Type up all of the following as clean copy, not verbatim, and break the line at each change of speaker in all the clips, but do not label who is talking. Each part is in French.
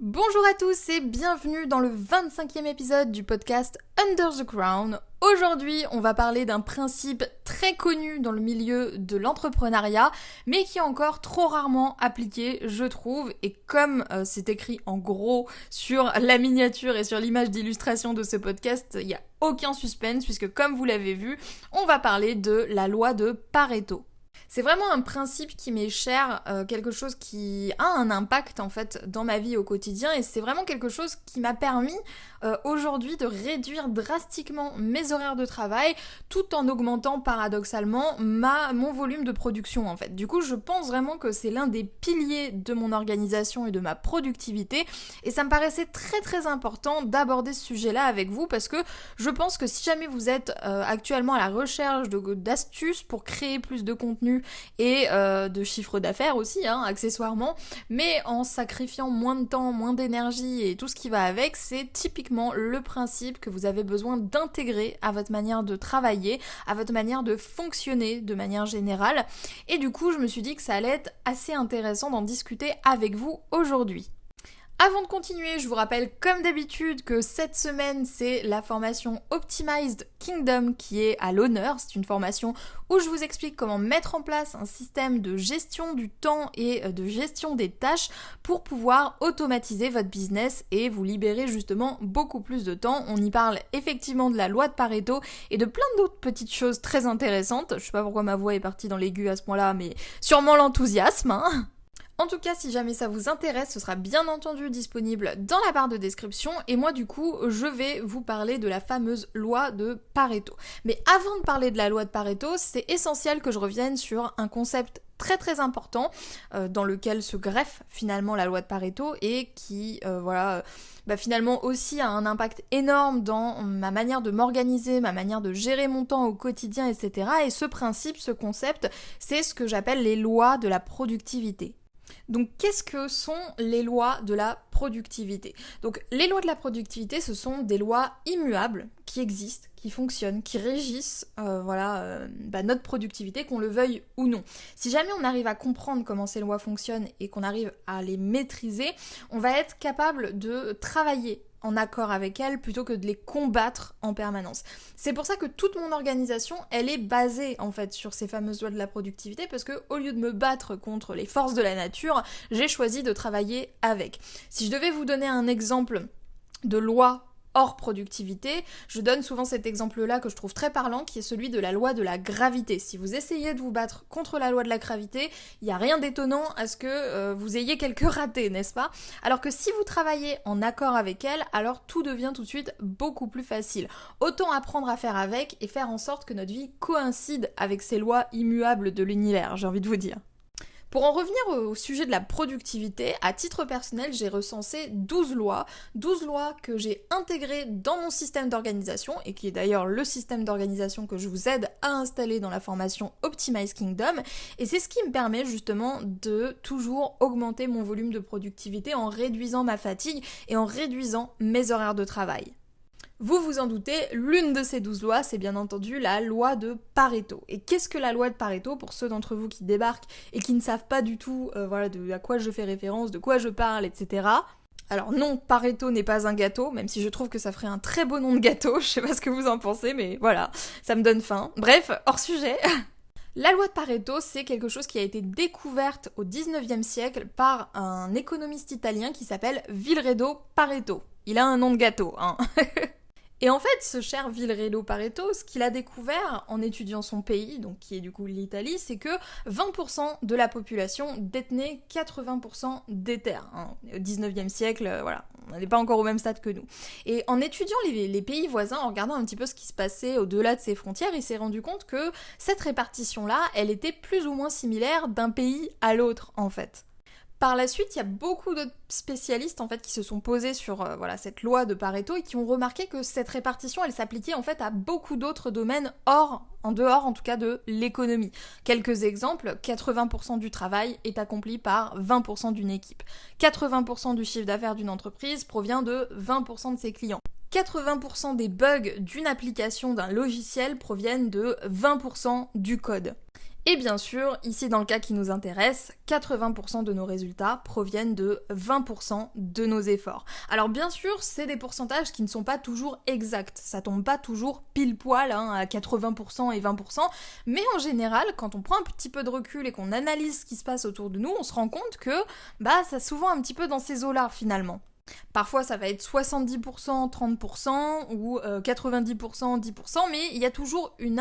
Bonjour à tous et bienvenue dans le 25e épisode du podcast Under the Crown. Aujourd'hui, on va parler d'un principe très connu dans le milieu de l'entrepreneuriat, mais qui est encore trop rarement appliqué, je trouve. Et comme c'est écrit en gros sur la miniature et sur l'image d'illustration de ce podcast, il n'y a aucun suspense, puisque comme vous l'avez vu, on va parler de la loi de Pareto. C'est vraiment un principe qui m'est cher, quelque chose qui a un impact en fait dans ma vie au quotidien et c'est vraiment quelque chose qui m'a permis aujourd'hui de réduire drastiquement mes horaires de travail tout en augmentant paradoxalement mon volume de production en fait. Du coup, je pense vraiment que c'est l'un des piliers de mon organisation et de ma productivité et ça me paraissait très très important d'aborder ce sujet-là avec vous parce que je pense que si jamais vous êtes actuellement à la recherche d'astuces pour créer plus de contenu et de chiffre d'affaires aussi, accessoirement, mais en sacrifiant moins de temps, moins d'énergie et tout ce qui va avec, c'est typiquement le principe que vous avez besoin d'intégrer à votre manière de travailler, à votre manière de fonctionner de manière générale. Et du coup, je me suis dit que ça allait être assez intéressant d'en discuter avec vous aujourd'hui. Avant de continuer, je vous rappelle comme d'habitude que cette semaine, c'est la formation Optimized Kingdom qui est à l'honneur. C'est une formation où je vous explique comment mettre en place un système de gestion du temps et de gestion des tâches pour pouvoir automatiser votre business et vous libérer justement beaucoup plus de temps. On y parle effectivement de la loi de Pareto et de plein d'autres petites choses très intéressantes. Je sais pas pourquoi ma voix est partie dans l'aigu à ce point-là, mais sûrement l'enthousiasme, En tout cas, si jamais ça vous intéresse, ce sera bien entendu disponible dans la barre de description et moi du coup, je vais vous parler de la fameuse loi de Pareto. Mais avant de parler de la loi de Pareto, c'est essentiel que je revienne sur un concept très très important dans lequel se greffe finalement la loi de Pareto et qui finalement aussi a un impact énorme dans ma manière de m'organiser, ma manière de gérer mon temps au quotidien, etc. Et ce principe, ce concept, c'est ce que j'appelle les lois de la productivité. Donc qu'est-ce que sont les lois de la productivité ? Donc les lois de la productivité, ce sont des lois immuables qui existent, qui fonctionnent, qui régissent notre productivité, qu'on le veuille ou non. Si jamais on arrive à comprendre comment ces lois fonctionnent et qu'on arrive à les maîtriser, on va être capable de travailler en accord avec elles plutôt que de les combattre en permanence. C'est pour ça que toute mon organisation, elle est basée en fait sur ces fameuses lois de la productivité parce que au lieu de me battre contre les forces de la nature, j'ai choisi de travailler avec. Si je devais vous donner un exemple de loi hors productivité, je donne souvent cet exemple-là que je trouve très parlant, qui est celui de la loi de la gravité. Si vous essayez de vous battre contre la loi de la gravité, il n'y a rien d'étonnant à ce que vous ayez quelques ratés, n'est-ce pas ? Alors que si vous travaillez en accord avec elle, alors tout devient tout de suite beaucoup plus facile. Autant apprendre à faire avec et faire en sorte que notre vie coïncide avec ces lois immuables de l'univers, j'ai envie de vous dire. Pour en revenir au sujet de la productivité, à titre personnel, j'ai recensé 12 lois que j'ai intégrées dans mon système d'organisation, et qui est d'ailleurs le système d'organisation que je vous aide à installer dans la formation Optimized Kingdom, et c'est ce qui me permet justement de toujours augmenter mon volume de productivité en réduisant ma fatigue et en réduisant mes horaires de travail. Vous vous en doutez, l'une de ces 12 lois, c'est bien entendu la loi de Pareto. Et qu'est-ce que la loi de Pareto pour ceux d'entre vous qui débarquent et qui ne savent pas du tout à quoi je fais référence, de quoi je parle, etc. Alors non, Pareto n'est pas un gâteau, même si je trouve que ça ferait un très beau nom de gâteau, je sais pas ce que vous en pensez, mais voilà, ça me donne faim. Bref, hors sujet. La loi de Pareto, c'est quelque chose qui a été découverte au 19e siècle par un économiste italien qui s'appelle Vilfredo Pareto. Il a un nom de gâteau, Et en fait, ce cher Vilfredo Pareto, ce qu'il a découvert en étudiant son pays, donc qui est du coup l'Italie, c'est que 20% de la population détenait 80% des terres. Au 19e siècle, on n'est pas encore au même stade que nous. Et en étudiant les pays voisins, en regardant un petit peu ce qui se passait au-delà de ces frontières, il s'est rendu compte que cette répartition-là, elle était plus ou moins similaire d'un pays à l'autre, en fait. Par la suite, il y a beaucoup d'autres spécialistes en fait qui se sont posés sur cette loi de Pareto et qui ont remarqué que cette répartition, elle s'appliquait en fait à beaucoup d'autres domaines en dehors en tout cas de l'économie. Quelques exemples, 80% du travail est accompli par 20% d'une équipe. 80% du chiffre d'affaires d'une entreprise provient de 20% de ses clients. 80% des bugs d'une application, d'un logiciel proviennent de 20% du code. Et bien sûr, ici dans le cas qui nous intéresse, 80% de nos résultats proviennent de 20% de nos efforts. Alors bien sûr, c'est des pourcentages qui ne sont pas toujours exacts, ça tombe pas toujours pile poil à 80% et 20%, mais en général, quand on prend un petit peu de recul et qu'on analyse ce qui se passe autour de nous, on se rend compte que ça se souvent un petit peu dans ces eaux-là finalement. Parfois ça va être 70%, 30% ou 90%, 10%, mais il y a toujours une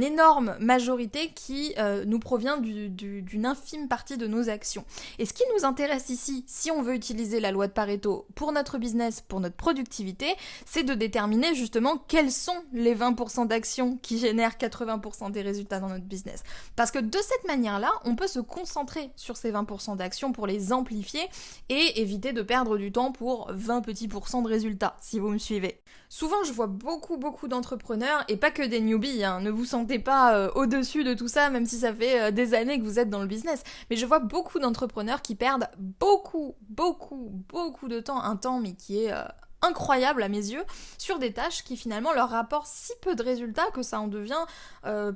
énorme majorité qui nous provient d'une infime partie de nos actions. Et ce qui nous intéresse ici, si on veut utiliser la loi de Pareto pour notre business, pour notre productivité, c'est de déterminer justement quels sont les 20% d'actions qui génèrent 80% des résultats dans notre business. Parce que de cette manière-là, on peut se concentrer sur ces 20% d'actions pour les amplifier et éviter de perdre du temps pour 20 petits pourcents de résultats, si vous me suivez. Souvent, je vois beaucoup d'entrepreneurs, et pas que des newbies, ne vous sentez pas au-dessus de tout ça, même si ça fait des années que vous êtes dans le business, mais je vois beaucoup d'entrepreneurs qui perdent beaucoup de temps, un temps mais qui est incroyable à mes yeux, sur des tâches qui finalement leur rapportent si peu de résultats que ça en devient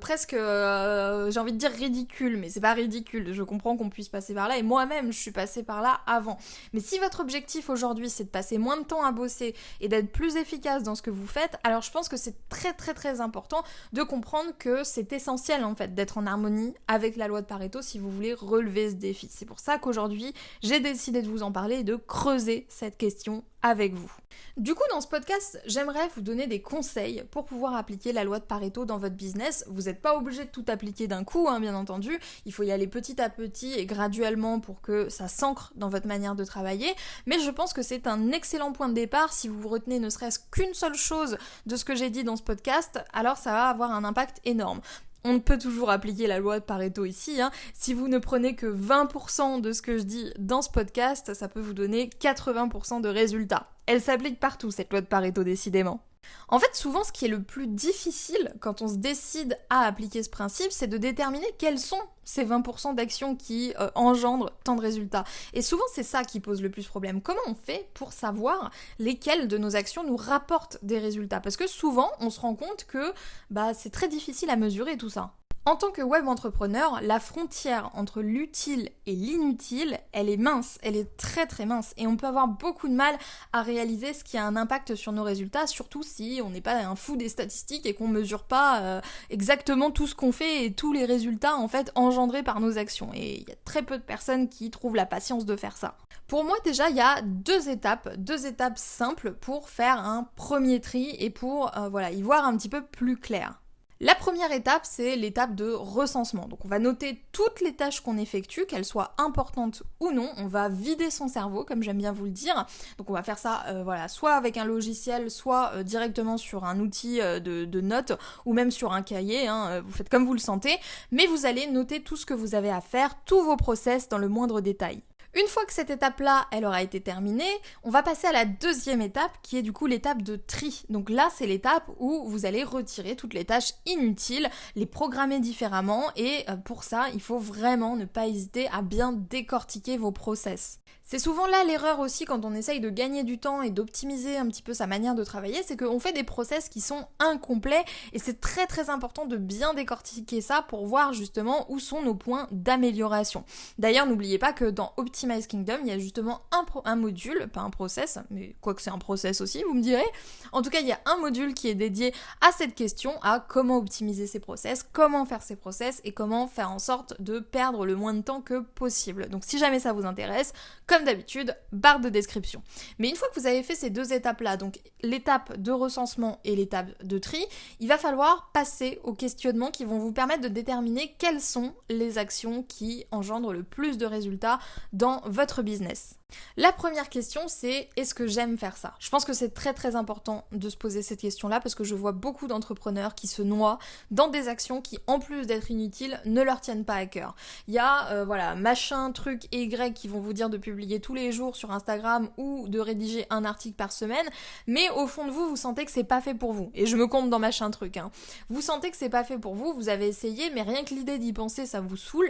presque, j'ai envie de dire ridicule, mais c'est pas ridicule, je comprends qu'on puisse passer par là, et moi-même je suis passée par là avant. Mais si votre objectif aujourd'hui c'est de passer moins de temps à bosser et d'être plus efficace dans ce que vous faites, alors je pense que c'est très important de comprendre que c'est essentiel en fait d'être en harmonie avec la loi de Pareto si vous voulez relever ce défi. C'est pour ça qu'aujourd'hui j'ai décidé de vous en parler et de creuser cette question avec vous. Du coup, dans ce podcast, j'aimerais vous donner des conseils pour pouvoir appliquer la loi de Pareto dans votre business. Vous n'êtes pas obligé de tout appliquer d'un coup, bien entendu. Il faut y aller petit à petit et graduellement pour que ça s'ancre dans votre manière de travailler. Mais je pense que c'est un excellent point de départ. Si vous retenez ne serait-ce qu'une seule chose de ce que j'ai dit dans ce podcast, alors ça va avoir un impact énorme. On peut toujours appliquer la loi de Pareto ici. Si vous ne prenez que 20% de ce que je dis dans ce podcast, ça peut vous donner 80% de résultats. Elle s'applique partout, cette loi de Pareto, décidément. En fait, souvent, ce qui est le plus difficile quand on se décide à appliquer ce principe, c'est de déterminer quels sont ces 20% d'actions qui engendrent tant de résultats. Et souvent, c'est ça qui pose le plus problème. Comment on fait pour savoir lesquelles de nos actions nous rapportent des résultats ? Parce que souvent, on se rend compte que c'est très difficile à mesurer tout ça. En tant que web entrepreneur, la frontière entre l'utile et l'inutile, elle est mince, elle est très mince, et on peut avoir beaucoup de mal à réaliser ce qui a un impact sur nos résultats, surtout si on n'est pas un fou des statistiques et qu'on mesure pas exactement tout ce qu'on fait et tous les résultats en fait engendrés par nos actions. Et il y a très peu de personnes qui trouvent la patience de faire ça. Pour moi déjà, il y a deux étapes simples pour faire un premier tri et pour y voir un petit peu plus clair. La première étape, c'est l'étape de recensement. Donc on va noter toutes les tâches qu'on effectue, qu'elles soient importantes ou non. On va vider son cerveau, comme j'aime bien vous le dire. Donc on va faire ça soit avec un logiciel, soit directement sur un outil de notes, ou même sur un cahier. Vous faites comme vous le sentez. Mais vous allez noter tout ce que vous avez à faire, tous vos process dans le moindre détail. Une fois que cette étape-là, elle aura été terminée, on va passer à la deuxième étape qui est du coup l'étape de tri. Donc là, c'est l'étape où vous allez retirer toutes les tâches inutiles, les programmer différemment et pour ça, il faut vraiment ne pas hésiter à bien décortiquer vos process. C'est souvent là l'erreur aussi quand on essaye de gagner du temps et d'optimiser un petit peu sa manière de travailler, c'est qu'on fait des process qui sont incomplets et c'est très important de bien décortiquer ça pour voir justement où sont nos points d'amélioration. D'ailleurs, n'oubliez pas que dans Optimize Kingdom, il y a justement un module, pas un process, mais quoique c'est un process aussi, vous me direz. En tout cas, il y a un module qui est dédié à cette question, à comment optimiser ses process, comment faire ses process et comment faire en sorte de perdre le moins de temps que possible. Donc si jamais ça vous intéresse, comme d'habitude, barre de description. Mais une fois que vous avez fait ces deux étapes-là, donc l'étape de recensement et l'étape de tri, il va falloir passer aux questionnements qui vont vous permettre de déterminer quelles sont les actions qui engendrent le plus de résultats dans votre business. La première question, c'est est-ce que j'aime faire ça ? Je pense que c'est très important de se poser cette question-là parce que je vois beaucoup d'entrepreneurs qui se noient dans des actions qui, en plus d'être inutiles, ne leur tiennent pas à cœur. Il y a machin, truc et Y qui vont vous dire de publier tous les jours sur Instagram ou de rédiger un article par semaine, mais au fond de vous, vous sentez que c'est pas fait pour vous. Et je me compte dans machin truc. Vous sentez que c'est pas fait pour vous, vous avez essayé, mais rien que l'idée d'y penser, ça vous saoule.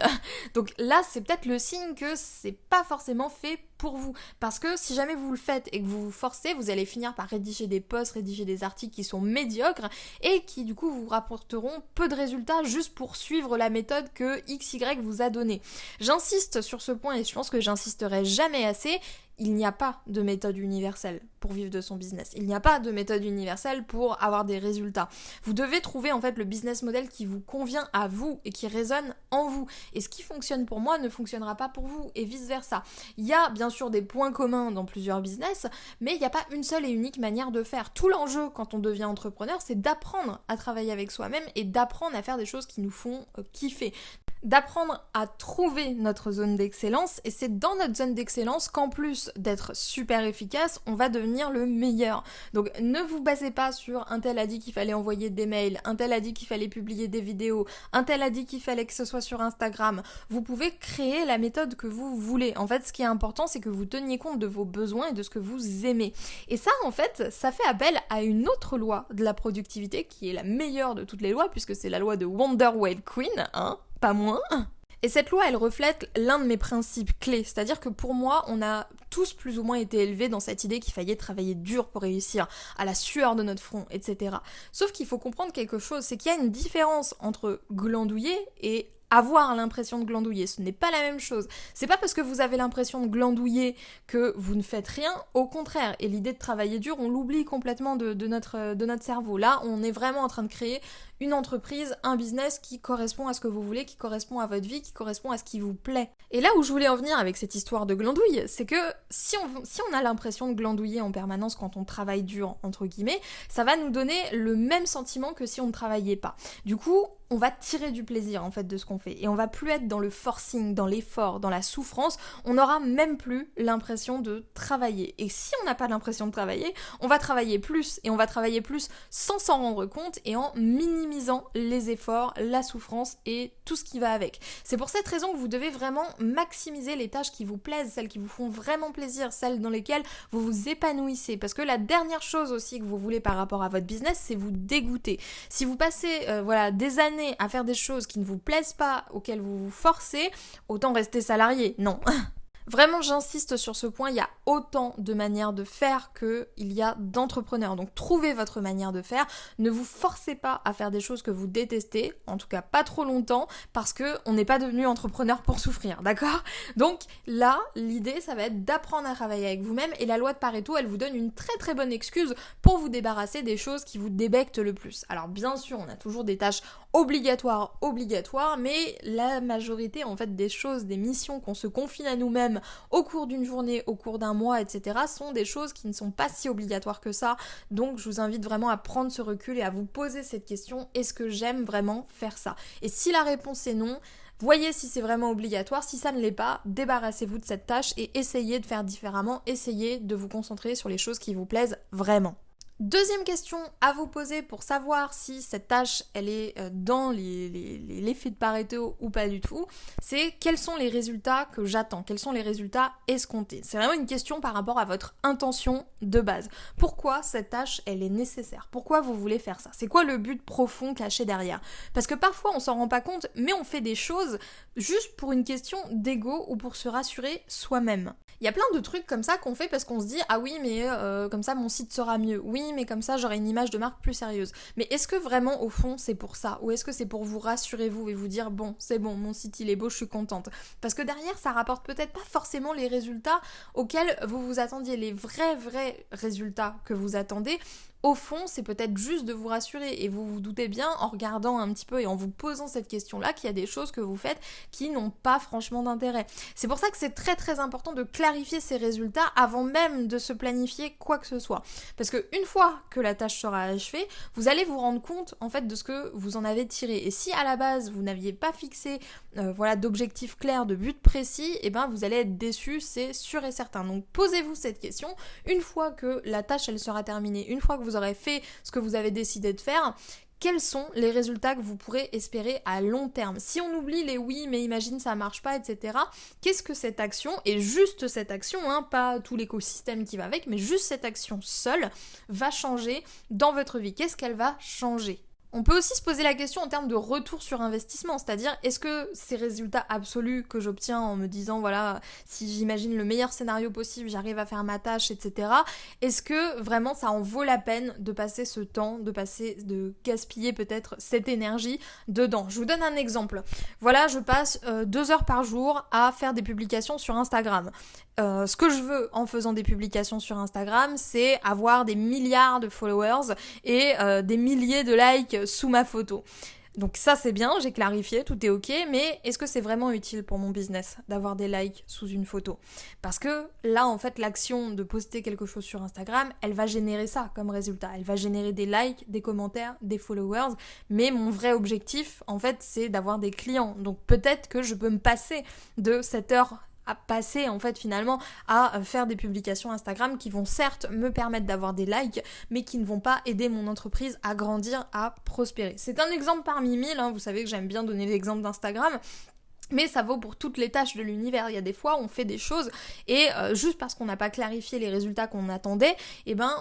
Donc là, c'est peut-être le signe que c'est pas forcément fait pour vous. Parce que si jamais vous le faites et que vous vous forcez, vous allez finir par rédiger des posts, rédiger des articles qui sont médiocres et qui du coup vous rapporteront peu de résultats juste pour suivre la méthode que XY vous a donnée. J'insiste sur ce point et je pense que j'insisterai jamais assez. Il n'y a pas de méthode universelle pour vivre de son business. Il n'y a pas de méthode universelle pour avoir des résultats. Vous devez trouver en fait le business model qui vous convient à vous et qui résonne en vous. Et ce qui fonctionne pour moi ne fonctionnera pas pour vous et vice versa. Il y a bien sûr des points communs dans plusieurs business, mais il n'y a pas une seule et unique manière de faire. Tout l'enjeu quand on devient entrepreneur, c'est d'apprendre à travailler avec soi-même et d'apprendre à faire des choses qui nous font kiffer. D'apprendre à trouver notre zone d'excellence et c'est dans notre zone d'excellence qu'en plus d'être super efficace, on va devenir le meilleur. Donc ne vous basez pas sur un tel a dit qu'il fallait envoyer des mails, un tel a dit qu'il fallait publier des vidéos, un tel a dit qu'il fallait que ce soit sur Instagram. Vous pouvez créer la méthode que vous voulez. En fait, ce qui est important, c'est que vous teniez compte de vos besoins et de ce que vous aimez. Et ça, en fait, ça fait appel à une autre loi de la productivité qui est la meilleure de toutes les lois puisque c'est la loi de Wonder Whale Queen, pas moins. Et cette loi, elle reflète l'un de mes principes clés, c'est-à-dire que pour moi, on a tous plus ou moins été élevés dans cette idée qu'il fallait travailler dur pour réussir, à la sueur de notre front, etc. Sauf qu'il faut comprendre quelque chose, c'est qu'il y a une différence entre glandouiller et avoir l'impression de glandouiller. Ce n'est pas la même chose. C'est pas parce que vous avez l'impression de glandouiller que vous ne faites rien, au contraire. Et l'idée de travailler dur, on l'oublie complètement de notre cerveau. Là, on est vraiment en train de créer une entreprise, un business qui correspond à ce que vous voulez, qui correspond à votre vie, qui correspond à ce qui vous plaît. Et là où je voulais en venir avec cette histoire de glandouille, c'est que si on a l'impression de glandouiller en permanence quand on travaille dur, entre guillemets, ça va nous donner le même sentiment que si on ne travaillait pas. Du coup, on va tirer du plaisir en fait de ce qu'on fait et on va plus être dans le forcing, dans l'effort, dans la souffrance, on n'aura même plus l'impression de travailler. Et si on n'a pas l'impression de travailler, on va travailler plus et on va travailler plus sans s'en rendre compte et en minimisant les efforts, la souffrance et tout ce qui va avec. C'est pour cette raison que vous devez vraiment maximiser les tâches qui vous plaisent, celles qui vous font vraiment plaisir, celles dans lesquelles vous vous épanouissez. Parce que la dernière chose aussi que vous voulez par rapport à votre business, c'est vous dégoûter. Si vous passez des années à faire des choses qui ne vous plaisent pas, auxquelles vous vous forcez, autant rester salarié. Non. Vraiment, j'insiste sur ce point, il y a autant de manières de faire qu'il y a d'entrepreneurs. Donc trouvez votre manière de faire, ne vous forcez pas à faire des choses que vous détestez, en tout cas pas trop longtemps, parce qu'on n'est pas devenu entrepreneur pour souffrir, d'accord? Donc là, l'idée, ça va être d'apprendre à travailler avec vous-même et la loi de Pareto, elle vous donne une très très bonne excuse pour vous débarrasser des choses qui vous débectent le plus. Alors bien sûr, on a toujours des tâches obligatoires, mais la majorité en fait des choses, des missions qu'on se confie à nous-mêmes au cours d'une journée, au cours d'un mois, etc. sont des choses qui ne sont pas si obligatoires que ça. Donc je vous invite vraiment à prendre ce recul et à vous poser cette question, est-ce que j'aime vraiment faire ça? Et si la réponse est non, voyez si c'est vraiment obligatoire. Si ça ne l'est pas, débarrassez-vous de cette tâche et essayez de faire différemment, essayez de vous concentrer sur les choses qui vous plaisent vraiment. Deuxième question à vous poser pour savoir si cette tâche elle est dans l'effet de Pareto ou pas du tout, c'est quels sont les résultats que j'attends, quels sont les résultats escomptés. C'est vraiment une question par rapport à votre intention de base. Pourquoi cette tâche elle est nécessaire? Pourquoi vous voulez faire ça? C'est quoi le but profond caché derrière? Parce que parfois on s'en rend pas compte, mais on fait des choses juste pour une question d'ego ou pour se rassurer soi-même. Il y a plein de trucs comme ça qu'on fait parce qu'on se dit « Ah oui, mais comme ça mon site sera mieux. Oui, mais comme ça j'aurai une image de marque plus sérieuse. » Mais est-ce que vraiment au fond c'est pour ça? Ou est-ce que c'est pour vous rassurer vous et vous dire « Bon, c'est bon, mon site il est beau, je suis contente. » Parce que derrière ça rapporte peut-être pas forcément les résultats auxquels vous vous attendiez, les vrais résultats que vous attendez. Au fond, c'est peut-être juste de vous rassurer et vous vous doutez bien en regardant un petit peu et en vous posant cette question-là qu'il y a des choses que vous faites qui n'ont pas franchement d'intérêt. C'est pour ça que c'est très très important de clarifier ces résultats avant même de se planifier quoi que ce soit. Parce que une fois que la tâche sera achevée, vous allez vous rendre compte en fait de ce que vous en avez tiré. Et si à la base vous n'aviez pas fixé d'objectifs clairs, de buts précis, et ben vous allez être déçu, c'est sûr et certain. Donc posez-vous cette question une fois que la tâche elle sera terminée, une fois que vous aurez fait ce que vous avez décidé de faire, quels sont les résultats que vous pourrez espérer à long terme? Si on oublie les oui, mais imagine ça marche pas, etc., qu'est-ce que cette action, et juste cette action, pas tout l'écosystème qui va avec, mais juste cette action seule, va changer dans votre vie? Qu'est-ce qu'elle va changer? On peut aussi se poser la question en termes de retour sur investissement, c'est-à-dire est-ce que ces résultats absolus que j'obtiens en me disant voilà, si j'imagine le meilleur scénario possible, j'arrive à faire ma tâche, etc. Est-ce que vraiment ça en vaut la peine de passer ce temps, de gaspiller peut-être cette énergie dedans? Je vous donne un exemple. Voilà, je passe 2 heures par jour à faire des publications sur Instagram. Ce que je veux en faisant des publications sur Instagram, c'est avoir des milliards de followers et des milliers de likes sous ma photo. Donc ça c'est bien, j'ai clarifié, tout est ok, mais est-ce que c'est vraiment utile pour mon business d'avoir des likes sous une photo? Parce que là en fait l'action de poster quelque chose sur Instagram, elle va générer ça comme résultat. Elle va générer des likes, des commentaires, des followers, mais mon vrai objectif en fait c'est d'avoir des clients. Donc peut-être que je peux me passer de cette heure à passer en fait finalement à faire des publications Instagram qui vont certes me permettre d'avoir des likes mais qui ne vont pas aider mon entreprise à grandir, à prospérer. C'est un exemple parmi mille, hein. Vous savez que j'aime bien donner l'exemple d'Instagram. Mais ça vaut pour toutes les tâches de l'univers. Il y a des fois où on fait des choses et juste parce qu'on n'a pas clarifié les résultats qu'on attendait,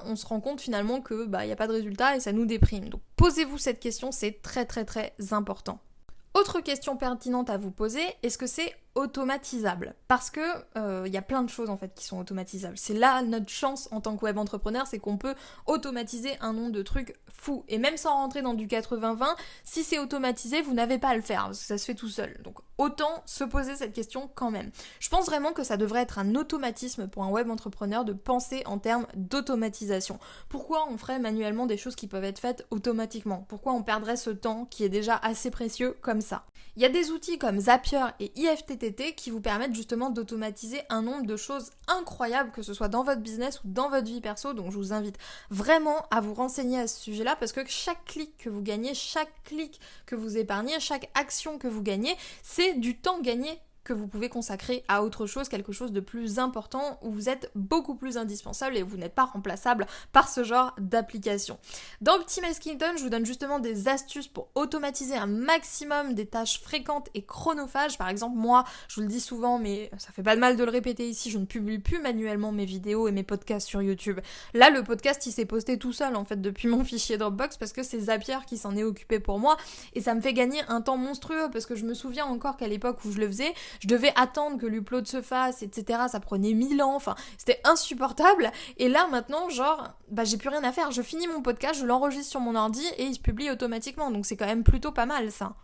on se rend compte finalement que il n'y a pas de résultats et ça nous déprime. Donc posez-vous cette question, c'est très très très important. Autre question pertinente à vous poser, est-ce que c'est automatisable? Parce que y a plein de choses en fait qui sont automatisables. C'est là notre chance en tant que web entrepreneur, c'est qu'on peut automatiser un nombre de trucs fous. Et même sans rentrer dans du 80-20, si c'est automatisé, vous n'avez pas à le faire parce que ça se fait tout seul. Donc autant se poser cette question quand même. Je pense vraiment que ça devrait être un automatisme pour un web entrepreneur de penser en termes d'automatisation. Pourquoi on ferait manuellement des choses qui peuvent être faites automatiquement? Pourquoi on perdrait ce temps qui est déjà assez précieux comme ça? Il y a des outils comme Zapier et IFTTT qui vous permettent justement d'automatiser un nombre de choses incroyables, que ce soit dans votre business ou dans votre vie perso, donc je vous invite vraiment à vous renseigner à ce sujet-là parce que chaque clic que vous gagnez, chaque clic que vous épargnez, chaque action que vous gagnez, c'est du temps gagné que vous pouvez consacrer à autre chose, quelque chose de plus important, où vous êtes beaucoup plus indispensable et vous n'êtes pas remplaçable par ce genre d'application. Dans Optimize Kingdom, je vous donne justement des astuces pour automatiser un maximum des tâches fréquentes et chronophages. Par exemple, moi, je vous le dis souvent, mais ça fait pas de mal de le répéter ici, je ne publie plus manuellement mes vidéos et mes podcasts sur YouTube. Là, le podcast, il s'est posté tout seul, en fait, depuis mon fichier Dropbox, parce que c'est Zapier qui s'en est occupé pour moi, et ça me fait gagner un temps monstrueux, parce que je me souviens encore qu'à l'époque où je le faisais, je devais attendre que l'upload se fasse, etc. Ça prenait 1000 ans, enfin, c'était insupportable. Et là, maintenant, j'ai plus rien à faire. Je finis mon podcast, je l'enregistre sur mon ordi et il se publie automatiquement. Donc c'est quand même plutôt pas mal, ça.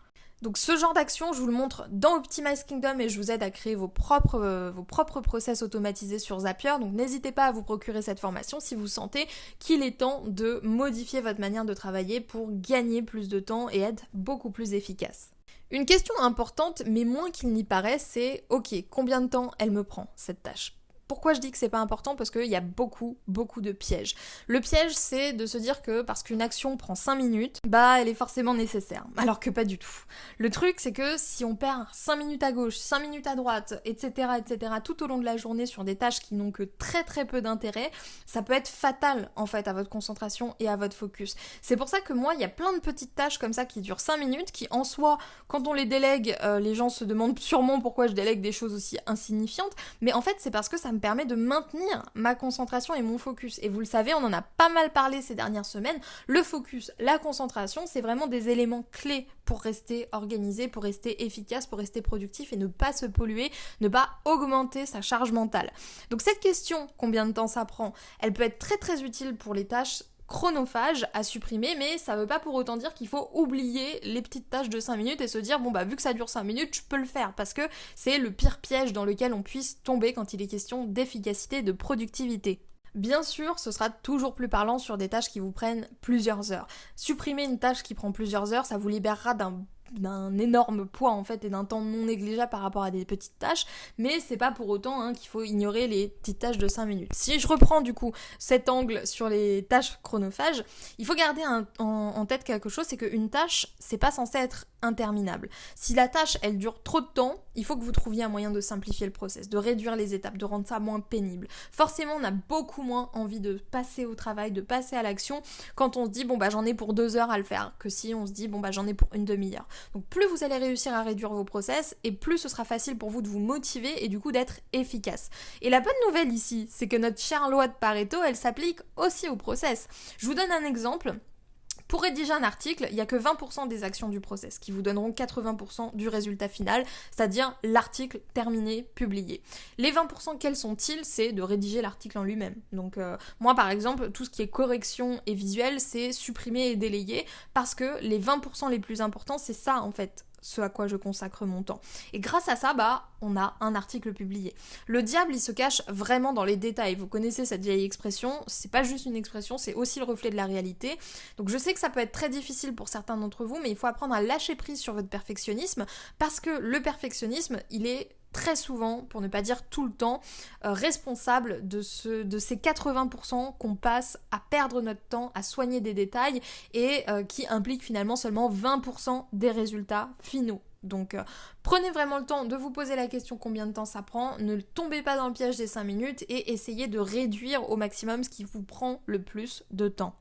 Donc ce genre d'action, je vous le montre dans Optimize Kingdom et je vous aide à créer vos propres process automatisés sur Zapier. Donc n'hésitez pas à vous procurer cette formation si vous sentez qu'il est temps de modifier votre manière de travailler pour gagner plus de temps et être beaucoup plus efficace. Une question importante, mais moins qu'il n'y paraît, c'est ok, combien de temps elle me prend cette tâche ? Pourquoi je dis que c'est pas important? Parce qu'il y a beaucoup de pièges. Le piège, c'est de se dire que parce qu'une action prend 5 minutes, elle est forcément nécessaire. Alors que pas du tout. Le truc, c'est que si on perd 5 minutes à gauche, 5 minutes à droite, etc., tout au long de la journée sur des tâches qui n'ont que très peu d'intérêt, ça peut être fatal, en fait, à votre concentration et à votre focus. C'est pour ça que moi, il y a plein de petites tâches comme ça qui durent 5 minutes, qui en soi, quand on les délègue, les gens se demandent sûrement pourquoi je délègue des choses aussi insignifiantes, mais en fait, c'est parce que ça me permet de maintenir ma concentration et mon focus. Et vous le savez, on en a pas mal parlé ces dernières semaines. Le focus, la concentration, c'est vraiment des éléments clés pour rester organisé, pour rester efficace, pour rester productif et ne pas se polluer, ne pas augmenter sa charge mentale. Donc cette question, combien de temps ça prend, elle peut être très utile pour les tâches chronophage à supprimer, mais ça veut pas pour autant dire qu'il faut oublier les petites tâches de 5 minutes et se dire vu que ça dure 5 minutes, je peux le faire, parce que c'est le pire piège dans lequel on puisse tomber quand il est question d'efficacité et de productivité. Bien sûr, ce sera toujours plus parlant sur des tâches qui vous prennent plusieurs heures. Supprimer une tâche qui prend plusieurs heures, ça vous libérera d'un énorme poids en fait et d'un temps non négligeable par rapport à des petites tâches, mais c'est pas pour autant qu'il faut ignorer les petites tâches de 5 minutes. Si je reprends du coup cet angle sur les tâches chronophages, il faut garder en tête quelque chose, c'est qu'une tâche, c'est pas censé être interminable. Si la tâche elle dure trop de temps, il faut que vous trouviez un moyen de simplifier le process, de réduire les étapes, de rendre ça moins pénible. Forcément, on a beaucoup moins envie de passer au travail, de passer à l'action quand on se dit j'en ai pour 2 heures à le faire, que si on se dit j'en ai pour une demi-heure. Donc plus vous allez réussir à réduire vos process et plus ce sera facile pour vous de vous motiver et du coup d'être efficace. Et la bonne nouvelle ici, c'est que notre chère loi de Pareto, elle s'applique aussi au process. Je vous donne un exemple. Pour rédiger un article, il n'y a que 20% des actions du process qui vous donneront 80% du résultat final, c'est-à-dire l'article terminé, publié. Les 20%, quels sont-ils ? C'est de rédiger l'article en lui-même. Donc moi par exemple, tout ce qui est correction et visuel, c'est supprimer et délayer, parce que les 20% les plus importants, c'est ça en fait, ce à quoi je consacre mon temps. Et grâce à ça, on a un article publié. Le diable, il se cache vraiment dans les détails. Vous connaissez cette vieille expression, c'est pas juste une expression, c'est aussi le reflet de la réalité. Donc je sais que ça peut être très difficile pour certains d'entre vous, mais il faut apprendre à lâcher prise sur votre perfectionnisme, parce que le perfectionnisme, il est très souvent, pour ne pas dire tout le temps, responsable de ces 80% qu'on passe à perdre notre temps, à soigner des détails, et qui implique finalement seulement 20% des résultats finaux. Donc prenez vraiment le temps de vous poser la question combien de temps ça prend, ne tombez pas dans le piège des 5 minutes et essayez de réduire au maximum ce qui vous prend le plus de temps.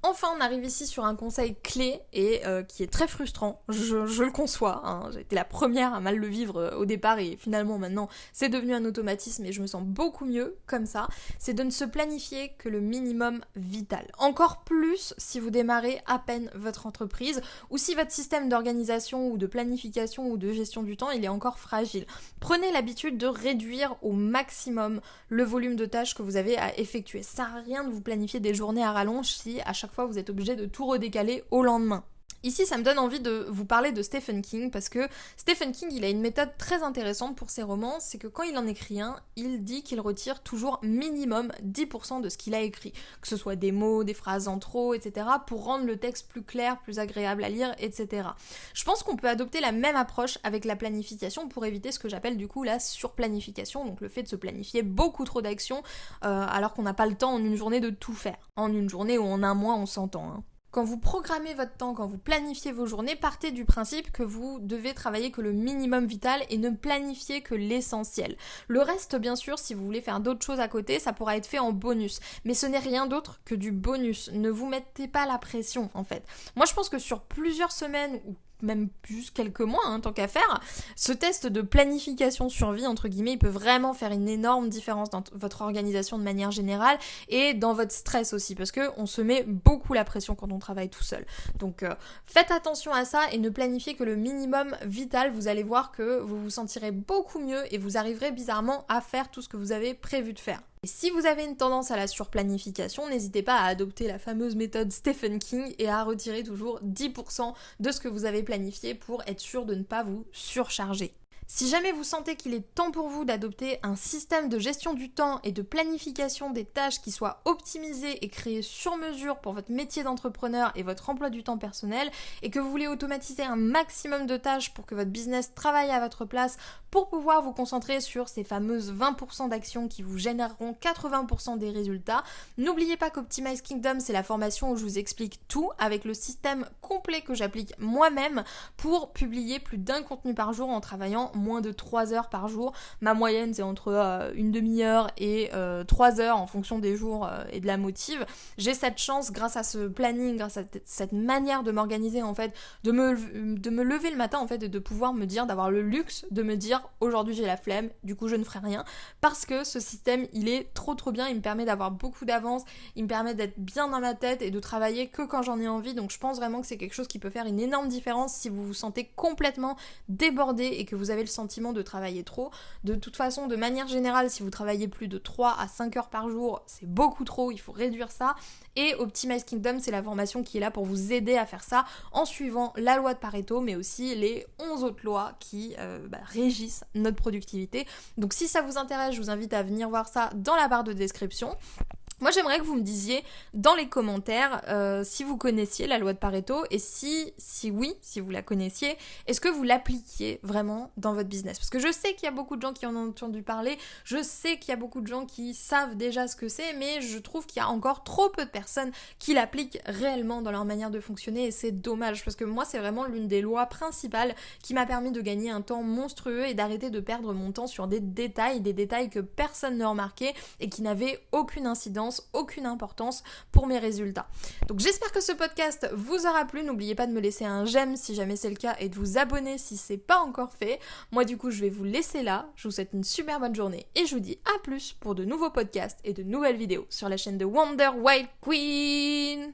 Enfin, on arrive ici sur un conseil clé et qui est très frustrant, je le conçois, hein. J'ai été la première à mal le vivre au départ et finalement maintenant c'est devenu un automatisme et je me sens beaucoup mieux comme ça, c'est de ne se planifier que le minimum vital. Encore plus si vous démarrez à peine votre entreprise ou si votre système d'organisation ou de planification ou de gestion du temps il est encore fragile. Prenez l'habitude de réduire au maximum le volume de tâches que vous avez à effectuer. Ça sert à rien de vous planifier des journées à rallonge si à chaque fois vous êtes obligé de tout redécaler au lendemain. Ici, ça me donne envie de vous parler de Stephen King parce que Stephen King, il a une méthode très intéressante pour ses romans, c'est que quand il en écrit un, il dit qu'il retire toujours minimum 10% de ce qu'il a écrit, que ce soit des mots, des phrases en trop, etc., pour rendre le texte plus clair, plus agréable à lire, etc. Je pense qu'on peut adopter la même approche avec la planification pour éviter ce que j'appelle du coup la surplanification, donc le fait de se planifier beaucoup trop d'actions alors qu'on n'a pas le temps en une journée de tout faire. En une journée ou en un mois, on s'entend, hein. Quand vous programmez votre temps, quand vous planifiez vos journées, partez du principe que vous devez travailler que le minimum vital et ne planifier que l'essentiel. Le reste, bien sûr, si vous voulez faire d'autres choses à côté, ça pourra être fait en bonus. Mais ce n'est rien d'autre que du bonus. Ne vous mettez pas la pression, en fait. Moi, je pense que sur plusieurs semaines ou même juste quelques mois, tant qu'à faire, ce test de planification survie, entre guillemets, il peut vraiment faire une énorme différence dans votre organisation de manière générale et dans votre stress aussi, parce qu'on se met beaucoup la pression quand on travaille tout seul. Donc faites attention à ça et ne planifiez que le minimum vital, vous allez voir que vous vous sentirez beaucoup mieux et vous arriverez bizarrement à faire tout ce que vous avez prévu de faire. Et si vous avez une tendance à la surplanification, n'hésitez pas à adopter la fameuse méthode Stephen King et à retirer toujours 10% de ce que vous avez planifié pour être sûr de ne pas vous surcharger. Si jamais vous sentez qu'il est temps pour vous d'adopter un système de gestion du temps et de planification des tâches qui soit optimisé et créé sur mesure pour votre métier d'entrepreneur et votre emploi du temps personnel, et que vous voulez automatiser un maximum de tâches pour que votre business travaille à votre place, pour pouvoir vous concentrer sur ces fameuses 20% d'actions qui vous généreront 80% des résultats, n'oubliez pas qu'Optimize Kingdom, c'est la formation où je vous explique tout avec le système complet que j'applique moi-même pour publier plus d'un contenu par jour en travaillant moins de 3 heures par jour. Ma moyenne, c'est entre une demi-heure et 3 heures en fonction des jours et de la motive. J'ai cette chance, grâce à ce planning, grâce à cette manière de m'organiser, en fait, de me lever le matin, en fait, et de pouvoir me dire, d'avoir le luxe de me dire aujourd'hui j'ai la flemme, du coup je ne ferai rien, parce que ce système il est trop bien, il me permet d'avoir beaucoup d'avance, il me permet d'être bien dans ma tête et de travailler que quand j'en ai envie. Donc je pense vraiment que c'est quelque chose qui peut faire une énorme différence si vous vous sentez complètement débordé et que vous avez le sentiment de travailler trop. De toute façon, de manière générale, si vous travaillez plus de 3 à 5 heures par jour, c'est beaucoup trop, il faut réduire ça. Et Optimize Kingdom, c'est la formation qui est là pour vous aider à faire ça en suivant la loi de Pareto, mais aussi les 11 autres lois qui régissent notre productivité. Donc si ça vous intéresse, je vous invite à venir voir ça dans la barre de description. Moi, j'aimerais que vous me disiez dans les commentaires si vous connaissiez la loi de Pareto et si oui, si vous la connaissiez, est-ce que vous l'appliquiez vraiment dans votre business? Parce que je sais qu'il y a beaucoup de gens qui en ont entendu parler, je sais qu'il y a beaucoup de gens qui savent déjà ce que c'est, mais je trouve qu'il y a encore trop peu de personnes qui l'appliquent réellement dans leur manière de fonctionner et c'est dommage parce que moi, c'est vraiment l'une des lois principales qui m'a permis de gagner un temps monstrueux et d'arrêter de perdre mon temps sur des détails que personne ne remarquait et qui n'avaient aucune incidence, aucune importance pour mes résultats. Donc j'espère que ce podcast vous aura plu. N'oubliez pas de me laisser un j'aime si jamais c'est le cas et de vous abonner si c'est pas encore fait. Moi du coup je vais vous laisser là. Je vous souhaite une super bonne journée et je vous dis à plus pour de nouveaux podcasts et de nouvelles vidéos sur la chaîne de Wonder Wild Queen.